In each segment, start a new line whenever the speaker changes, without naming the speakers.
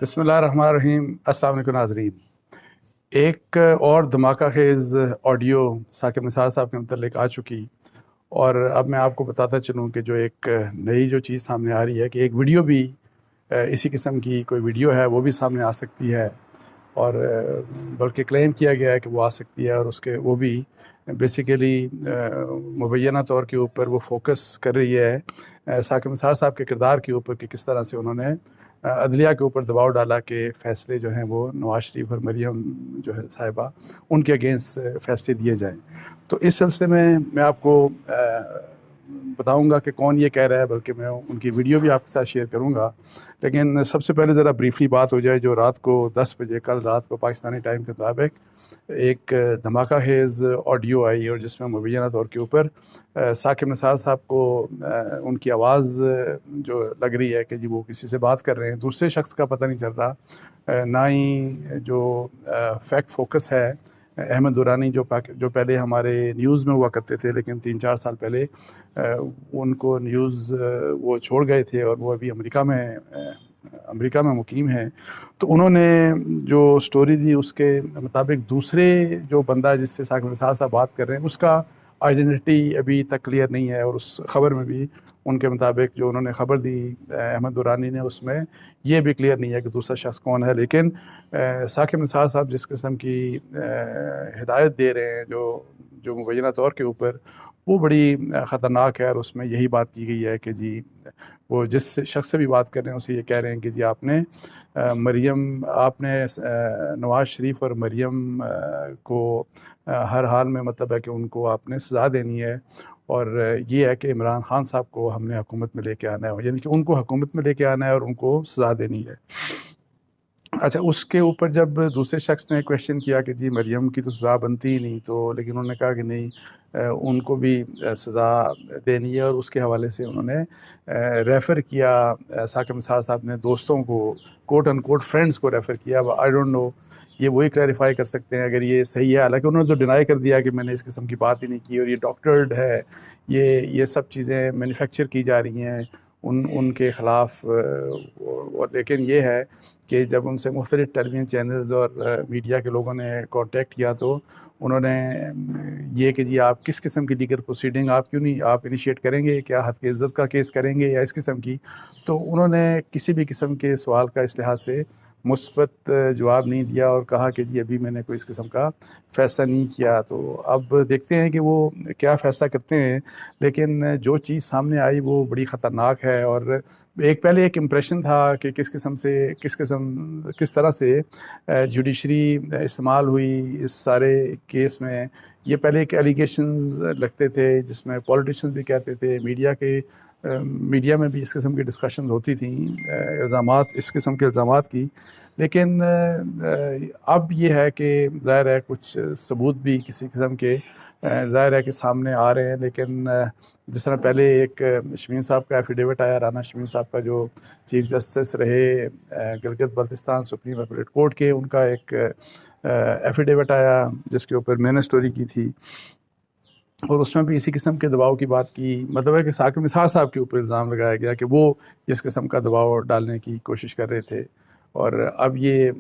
بسم اللہ الرحمن الرحیم۔ السلام علیکم ناظرین، ایک اور دھماکہ خیز آڈیو ثاقب نثار صاحب کے متعلق آ چکی، اور اب میں آپ کو بتاتا چلوں کہ جو ایک نئی جو چیز سامنے آ رہی ہے کہ ایک ویڈیو بھی اسی قسم کی کوئی ویڈیو ہے وہ بھی سامنے آ سکتی ہے، اور بلکہ کلیم کیا گیا ہے کہ وہ آ سکتی ہے، اور اس کے وہ بھی بیسیکلی مبینہ طور کے اوپر وہ فوکس کر رہی ہے ثاقب نثار صاحب کے کردار کے اوپر کہ کس طرح سے انہوں نے عدلیہ کے اوپر دباؤ ڈالا کہ فیصلے جو ہیں وہ نواز شریف اور مریم جو ہے صاحبہ ان کے اگینسٹ فیصلے دیے جائیں۔ تو اس سلسلے میں آپ کو بتاؤں گا کہ کون یہ کہہ رہا ہے، بلکہ میں ان کی ویڈیو بھی آپ کے ساتھ شیئر کروں گا۔ لیکن سب سے پہلے ذرا بریفلی بات ہو جائے، جو رات کو 10 بجے کل رات کو پاکستانی ٹائم کے مطابق ایک دھماکہ خیز آڈیو آئی، اور جس میں مبینہ طور کے اوپر ثاقب نثار صاحب کو ان کی آواز جو لگ رہی ہے کہ جی وہ کسی سے بات کر رہے ہیں، دوسرے شخص کا پتہ نہیں چل رہا، نہ ہی جو فیکٹ فوکس ہے احمد دورانی جو پہلے ہمارے نیوز میں ہوا کرتے تھے، لیکن 3-4 سال پہلے ان کو نیوز وہ چھوڑ گئے تھے، اور وہ ابھی امریکہ میں مقیم ہیں۔ تو انہوں نے جو سٹوری دی اس کے مطابق دوسرے جو بندہ جس سے ثاقب نثار صاحب بات کر رہے ہیں اس کا آئیڈینٹی ابھی تک کلیئر نہیں ہے، اور اس خبر میں بھی ان کے مطابق جو انہوں نے خبر دی احمد دورانی نے، اس میں یہ بھی کلیئر نہیں ہے کہ دوسرا شخص کون ہے۔ لیکن ثاقب نثار صاحب جس قسم کی ہدایت دے رہے ہیں جو مبینہ طور کے اوپر وہ بڑی خطرناک ہے، اور اس میں یہی بات کی گئی ہے کہ جی وہ جس شخص سے بھی بات کر رہے ہیں اسے یہ کہہ رہے ہیں کہ جی آپ نے نواز شریف اور مریم کو ہر حال میں مطلب ہے کہ ان کو آپ نے سزا دینی ہے، اور یہ ہے کہ عمران خان صاحب کو ہم نے حکومت میں لے کے آنا ہے، یعنی کہ ان کو حکومت میں لے کے آنا ہے اور ان کو سزا دینی ہے۔ اچھا، اس کے اوپر جب دوسرے شخص نے کویشچن کیا کہ جی مریم کی تو سزا بنتی ہی نہیں، تو لیکن انہوں نے کہا کہ نہیں، ان کو بھی سزا دینی ہے، اور اس کے حوالے سے انہوں نے ریفر کیا ثاقب نثار صاحب نے دوستوں کو، کوٹ ان کوٹ فرینڈس کو ریفر کیا۔ آئی ڈونٹ نو، یہ وہی کلیریفائی کر سکتے ہیں اگر یہ صحیح ہے، حالانکہ انہوں نے تو ڈینائی کر دیا کہ میں نے اس قسم کی بات ہی نہیں کی، اور یہ ڈاکٹرڈ ہے، یہ سب چیزیں مینوفیکچر کی جا رہی ہیں ان کے خلاف۔ اور لیکن یہ ہے کہ جب ان سے مختلف ٹیلی ویژن چینلز اور میڈیا کے لوگوں نے کانٹیکٹ کیا تو انہوں نے یہ کہ جی آپ کس قسم کی لیگل پروسیڈنگ آپ کیوں نہیں آپ انیشیٹ کریں گے، کیا حد کی عزت کا کیس کریں گے یا اس قسم کی، تو انہوں نے کسی بھی قسم کے سوال کا اس لحاظ سے مثبت جواب نہیں دیا، اور کہا کہ جی ابھی میں نے کوئی اس قسم کا فیصلہ نہیں کیا۔ تو اب دیکھتے ہیں کہ وہ کیا فیصلہ کرتے ہیں، لیکن جو چیز سامنے آئی وہ بڑی خطرناک ہے۔ اور پہلے ایک امپریشن تھا کہ کس طرح سے جوڈیشری استعمال ہوئی اس سارے کیس میں۔ یہ پہلے ایک ایلیگیشنز لگتے تھے جس میں پولیٹیشنز بھی کہتے تھے، میڈیا میں بھی اس قسم کی ڈسکشنز ہوتی تھیں، اس قسم کے الزامات کی، لیکن اب یہ ہے کہ ظاہر ہے کچھ ثبوت بھی کسی قسم کے ظاہر ہے کہ سامنے آ رہے ہیں۔ لیکن جس طرح پہلے ایک شمیم صاحب کا ایفیڈیوٹ آیا، رانا شمیم صاحب کا جو چیف جسٹس رہے Gilgit Baltistan supreme appellate court کے، ان کا ایک ایفیڈیوٹ آیا جس کے اوپر میں نے سٹوری کی تھی، اور اس میں بھی اسی قسم کے دباؤ کی بات کی، مطلب ہے کہ ثاقب نثار صاحب کے اوپر الزام لگایا گیا کہ وہ اس قسم کا دباؤ ڈالنے کی کوشش کر رہے تھے۔ اور اب یہ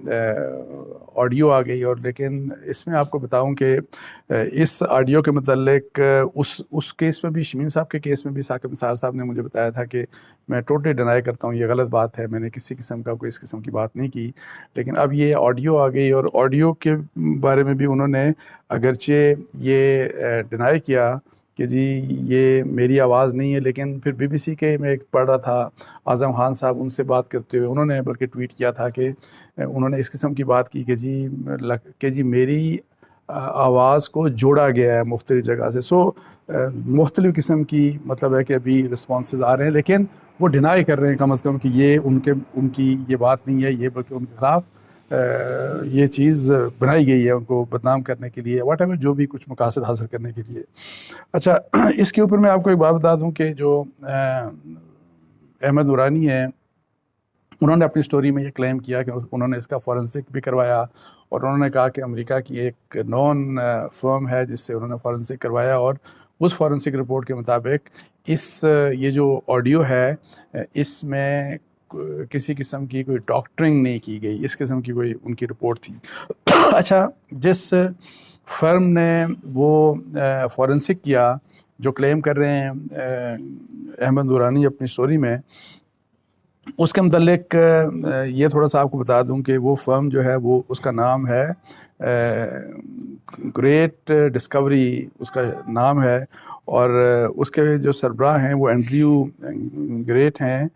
آڈیو آ گئی، اور لیکن اس میں آپ کو بتاؤں کہ اس آڈیو کے متعلق اس کیس میں بھی، شمیم صاحب کے کیس میں بھی ثاقب نثار صاحب نے مجھے بتایا تھا کہ میں ٹوٹلی ڈینائی کرتا ہوں، یہ غلط بات ہے، میں نے کسی قسم کا کوئی اس قسم کی بات نہیں کی۔ لیکن اب یہ آڈیو آ گئی، اور آڈیو کے بارے میں بھی انہوں نے اگرچہ یہ ڈینائی کیا کہ جی یہ میری آواز نہیں ہے، لیکن پھر بی بی سی کے میں ایک پڑھ رہا تھا اعظم خان صاحب، ان سے بات کرتے ہوئے انہوں نے بلکہ ٹویٹ کیا تھا کہ انہوں نے اس قسم کی بات کی کہ جی میری آواز کو جوڑا گیا ہے مختلف جگہ سے۔ مختلف قسم کی مطلب ہے کہ ابھی رسپانسز آ رہے ہیں، لیکن وہ ڈینائی کر رہے ہیں کم از کم کہ یہ ان کی یہ بات نہیں ہے، یہ بلکہ ان کے خلاف یہ چیز بنائی گئی ہے ان کو بدنام کرنے کے لیے، واٹ ایور جو بھی کچھ مقاصد حاصل کرنے کے لیے۔ اچھا، اس کے اوپر میں آپ کو ایک بات بتا دوں کہ جو احمد دورانی ہیں، انہوں نے اپنی سٹوری میں یہ کلیم کیا کہ انہوں نے اس کا فورنسک بھی کروایا، اور انہوں نے کہا کہ امریکہ کی ایک نون فرم ہے جس سے انہوں نے فورنسک کروایا، اور اس فورنسک رپورٹ کے مطابق یہ جو آڈیو ہے اس میں کسی قسم کی کوئی ڈاکٹرنگ نہیں کی گئی، اس قسم کی کوئی ان کی رپورٹ تھی۔ اچھا، جس فرم نے وہ فورنسک کیا، جو کلیم کر رہے ہیں احمد نورانی اپنی سٹوری میں، اس کے متعلق یہ تھوڑا سا آپ کو بتا دوں کہ وہ فرم جو ہے وہ اس کا نام ہے گریٹ ڈسکوری، اس کا نام ہے، اور اس کے جو سربراہ ہیں وہ اینڈریو گیرٹ ہیں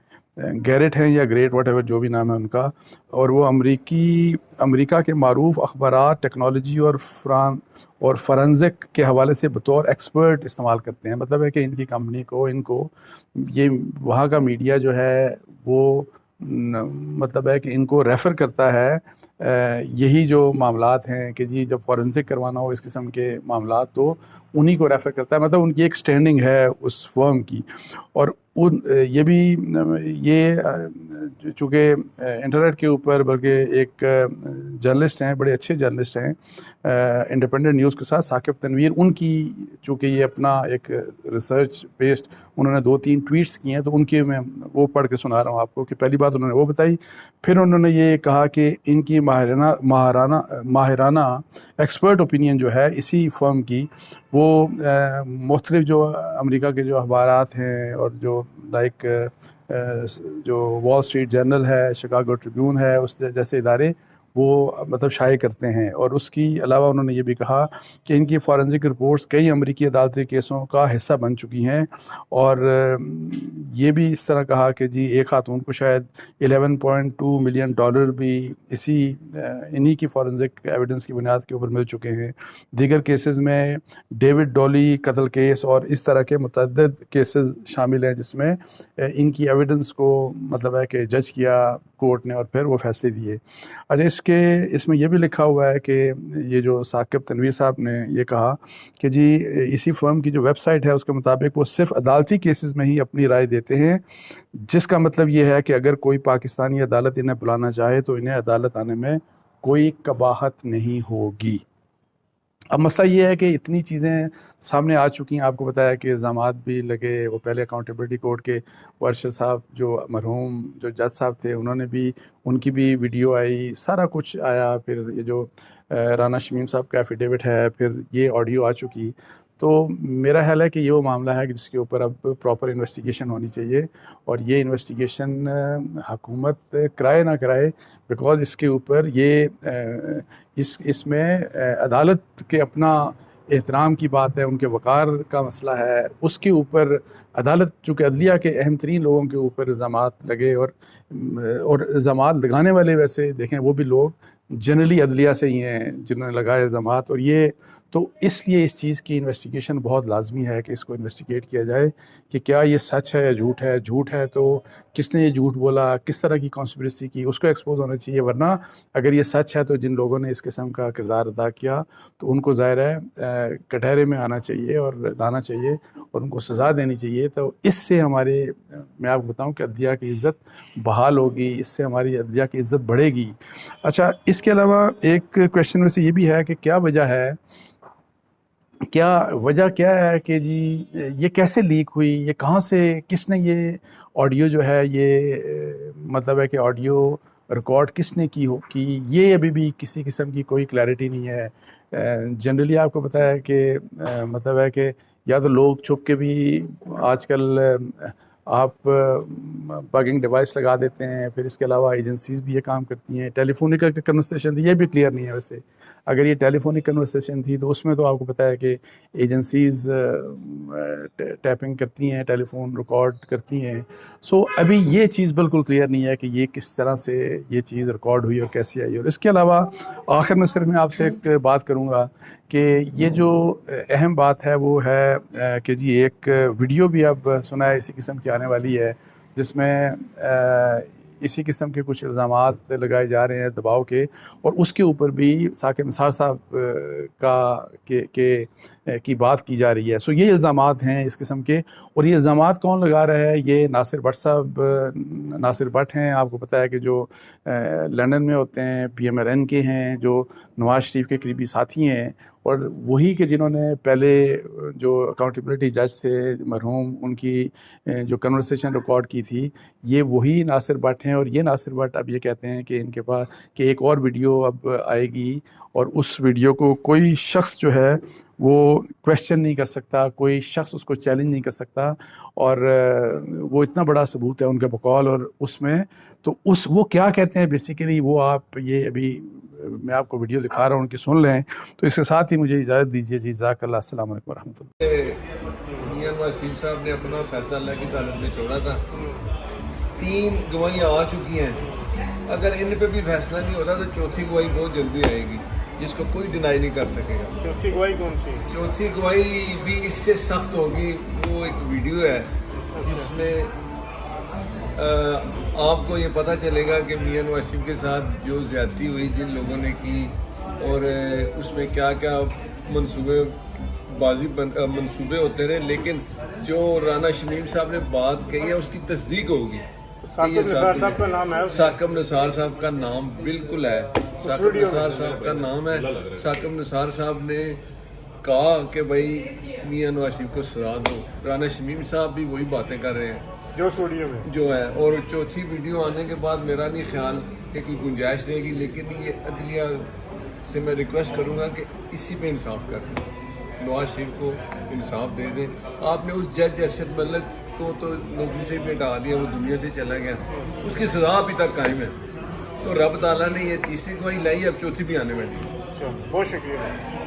یا گریٹ واٹ ایور جو بھی نام ہے ان کا، اور وہ امریکہ کے معروف اخبارات، ٹیکنالوجی اور فرنزک کے حوالے سے بطور ایکسپرٹ استعمال کرتے ہیں۔ مطلب ہے کہ ان کی کمپنی کو، ان کو یہ وہاں کا میڈیا جو ہے وہ مطلب ہے کہ ان کو ریفر کرتا ہے یہی جو معاملات ہیں کہ جی جب فورنسک کروانا ہو اس قسم کے معاملات تو انہی کو ریفر کرتا ہے۔ مطلب ان کی ایک سٹینڈنگ ہے اس فرم کی، اور یہ بھی یہ چونکہ انٹرنیٹ کے اوپر بلکہ ایک جرنلسٹ ہیں، بڑے اچھے جرنلسٹ ہیں انڈیپینڈنٹ نیوز کے ساتھ، ثاقب تنویر، ان کی چونکہ یہ اپنا ایک ریسرچ بیسڈ انہوں نے 2-3 ٹویٹس کیے ہیں، تو ان کے میں وہ پڑھ کے سنا رہا ہوں آپ کو کہ پہلی بات انہوں نے وہ بتائی، پھر انہوں نے یہ کہا کہ ان کی ماہرانہ ایکسپرٹ اوپینین جو ہے اسی فرم کی، وہ مختلف جو امریکہ کے جو اخبارات ہیں اور جو لائک جو وال اسٹریٹ جرنل ہے، شکاگو ٹریبیون ہے، اس جیسے ادارے وہ مطلب شائع کرتے ہیں۔ اور اس کی علاوہ انہوں نے یہ بھی کہا کہ ان کی فورنزک رپورٹس کئی امریکی عدالتی کیسوں کا حصہ بن چکی ہیں، اور یہ بھی اس طرح کہا کہ جی ایک خاتون کو شاید $11.2 ملین بھی انہی کی فورنزک ایویڈنس کی بنیاد کے اوپر مل چکے ہیں۔ دیگر کیسز میں ڈیوڈ ڈولی قتل کیس اور اس طرح کے متعدد کیسز شامل ہیں جس میں ان کی ایویڈنس کو مطلب ہے کہ جج کیا کورٹ نے اور پھر وہ فیصلے دیے۔ اچھا، اس میں یہ بھی لکھا ہوا ہے کہ یہ جو ثاقب تنویر صاحب نے یہ کہا کہ جی اسی فرم کی جو ویب سائٹ ہے اس کے مطابق وہ صرف عدالتی کیسز میں ہی اپنی رائے دیتے ہیں، جس کا مطلب یہ ہے کہ اگر کوئی پاکستانی عدالت انہیں بلانا چاہے تو انہیں عدالت آنے میں کوئی قباحت نہیں ہوگی۔ اب مسئلہ یہ ہے کہ اتنی چیزیں سامنے آ چکی ہیں، آپ کو بتایا کہ الزامات بھی لگے، وہ پہلے اکاؤنٹیبلٹی کورٹ کے ارشد صاحب جو مرحوم جو جج صاحب تھے انہوں نے بھی، ان کی بھی ویڈیو آئی، سارا کچھ آیا، پھر یہ جو رانا شمیم صاحب کا ایفیڈیوٹ ہے، پھر یہ آڈیو آ چکی۔ تو میرا خیال ہے کہ یہ وہ معاملہ ہے کہ جس کے اوپر اب پراپر انویسٹیگیشن ہونی چاہیے، اور یہ انویسٹیگیشن حکومت کرائے نہ کرائے، بیکاز اس کے اوپر یہ اس میں عدالت کے اپنا احترام کی بات ہے، ان کے وقار کا مسئلہ ہے، اس کے اوپر عدالت چونکہ عدلیہ کے اہم ترین لوگوں کے اوپر الزامات لگے، اور الزامات لگانے والے ویسے دیکھیں وہ بھی لوگ جنرلی عدلیہ سے ہی ہیں جنہوں نے لگائے الزامات، اور یہ تو اس لیے اس چیز کی انویسٹیگیشن بہت لازمی ہے کہ اس کو انویسٹیگیٹ کیا جائے کہ کیا یہ سچ ہے یا جھوٹ ہے، جھوٹ ہے تو کس نے یہ جھوٹ بولا، کس طرح کی کانسپریسی کی، اس کو ایکسپوز ہونا چاہیے، ورنہ اگر یہ سچ ہے تو جن لوگوں نے اس قسم کا کردار ادا کیا تو ان کو ظاہر ہے کٹہرے میں آنا چاہیے اور لانا چاہیے اور ان کو سزا دینی چاہیے۔ تو اس سے میں آپ کو بتاؤں کہ عدلیہ کی عزت بحال ہوگی، اس سے ہماری عدلیہ کی عزت بڑھے گی۔ اچھا، اس کے علاوہ ایک کویشچن میں سے یہ بھی ہے کہ کیا وجہ ہے کہ جی یہ کیسے لیک ہوئی، یہ کہاں سے، کس نے یہ آڈیو جو ہے یہ مطلب ہے کہ آڈیو ریکارڈ کس نے کی یہ ابھی بھی کسی قسم کی کوئی کلیئرٹی نہیں ہے۔ جنرلی آپ کو پتہ ہے کہ مطلب ہے کہ یا تو لوگ چھپ کے بھی آج کل آپ بگنگ ڈیوائس لگا دیتے ہیں، پھر اس کے علاوہ ایجنسیز بھی یہ کام کرتی ہیں۔ ٹیلی فونک کنورسیشن تھی، یہ بھی کلیئر نہیں ہے ویسے، اگر یہ ٹیلی فونک کنورسیشن تھی تو اس میں تو آپ کو پتہ ہے کہ ایجنسیز ٹیپنگ کرتی ہیں، ٹیلی فون ریکارڈ کرتی ہیں۔ سو ابھی یہ چیز بالکل کلیئر نہیں ہے کہ یہ کس طرح سے یہ چیز ریکارڈ ہوئی اور کیسی آئی۔ اور اس کے علاوہ آخر میں صرف میں آپ سے ایک بات کروں گا کہ یہ جو اہم بات ہے وہ ہے کہ جی ایک ویڈیو بھی اب سنا ہے اسی قسم کی آنے والی ہے جس میں اسی قسم کے کچھ الزامات لگائے جا رہے ہیں دباؤ کے، اور اس کے اوپر بھی ثاقب نثار صاحب کی بات کی جا رہی ہے۔ سو یہ الزامات ہیں اس قسم کے، اور یہ الزامات کون لگا رہا ہے؟ یہ ناصر بٹ ہیں، آپ کو پتہ ہے کہ جو لندن میں ہوتے ہیں، PMLN کے ہیں، جو نواز شریف کے قریبی ساتھی ہیں، اور وہی کہ جنہوں نے پہلے جو اکاؤنٹیبلٹی جج تھے مرحوم، ان کی جو کنورسیشن ریکارڈ کی تھی، یہ وہی ناصر بٹ ہیں، اور یہ ناصر بٹ اب یہ کہتے ہیں کہ ان کے پاس کہ ایک اور ویڈیو اب آئے گی، اور اس ویڈیو کو کوئی شخص جو ہے وہ کویشچن نہیں کر سکتا، کوئی شخص اس کو چیلنج نہیں کر سکتا، اور وہ اتنا بڑا ثبوت ہے ان کے بقول. اور اس میں تو وہ کیا کہتے ہیں بیسیکلی، وہ آپ یہ ابھی میں آپ کو ویڈیو دکھا رہا ہوں ان کی، سن لیں. تو اس کے ساتھ ہی مجھے اجازت دیجیے جی. جزاک اللہ. السلام علیکم ورحمۃ اللہ.
میاں نواز شریف صاحب نے اپنا فیصلہ اللہ کی عدالت میں چھوڑا تھا. 3 گواہیاں آ چکی ہیں. اگر ان پہ بھی فیصلہ نہیں ہوتا تو چوتھی گواہی بہت جلدی آئے گی، جس کو کوئی ڈینائی نہیں کر سکے گا.
چوتھی گواہی کون سی؟
چوتھی گواہی بھی اس سے سخت ہوگی. وہ ایک ویڈیو ہے جس میں آپ کو یہ پتہ چلے گا کہ میاں نواز شریف کے ساتھ جو زیادتی ہوئی جن لوگوں نے کی، اور اس میں کیا کیا منصوبے ہوتے رہے. لیکن جو رانا شمیم صاحب نے بات کہی ہے اس کی تصدیق ہوگی.
ثاقب نثار صاحب کا نام ہے؟
ثاقب نثار صاحب کا نام بالکل ہے. ثاقب نثار صاحب کا نام ہے. ثاقب نثار صاحب نے کہا کہ بھائی میاں نواز شریف کو سزا دو. رانا شمیم صاحب بھی وہی باتیں کر رہے ہیں
جو اسٹوڈیو میں
جو ہے. اور چوتھی ویڈیو آنے کے بعد میرا نہیں خیال کہ کوئی گنجائش رہے گی. لیکن یہ عدلیہ سے میں ریکویسٹ کروں گا کہ اسی پہ انصاف کر دیں، نواز شریف کو انصاف دے دیں. آپ نے اس جج ارشد ملک کو تو نوکری سے بھی ہٹا دیا، وہ دنیا سے چلا گیا، اس کی سزا ابھی تک قائم ہے. تو رب تعالیٰ نے یہ تیسری گواہی لائی، اب چوتھی بھی آنے والی ہے.
بہت شکریہ.